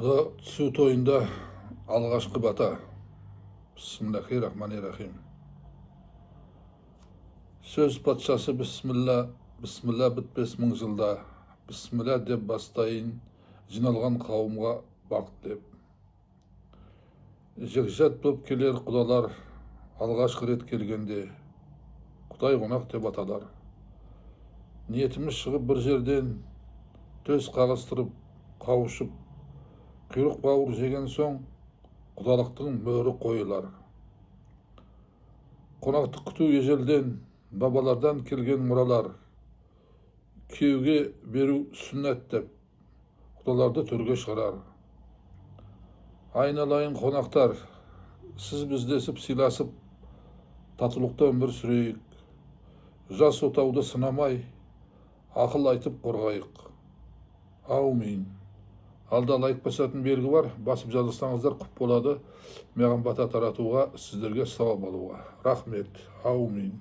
Құда түсу тойында алғашқы бата. Бисмиллахиррахманиррахим. Сөз патшасы бисмилла, бисмилла бітпес мың жылда, бисмилла деп бастайын жиналған қауымға бақыт деп. Жекжат боп келер құдалар, алғашқы рет келгенде, Құдай қонақ деп аталар. Ниетіміз шығып бір жерден, төс қағыстырып, қауышып, құйрық бауыр жеген соң, құдалықтың мөрі қойылар. Қонақты күту ежелден, бабалардан келген мұралар. Күйеуге беру сүннет деп, құдаларды төрге шығарар. Айналайын қонақтар, сіз біздесіп сыйласып, татулықта өмір сүрейік. Жас отауды сынамай, ақыл айтып қорғайық. Аумин. Алда лайк басатын белгі бар, басып жазылсаңыздар құп болады. Маған бата таратуға, сіздерге сауап алуға. Рахмет. Аумин.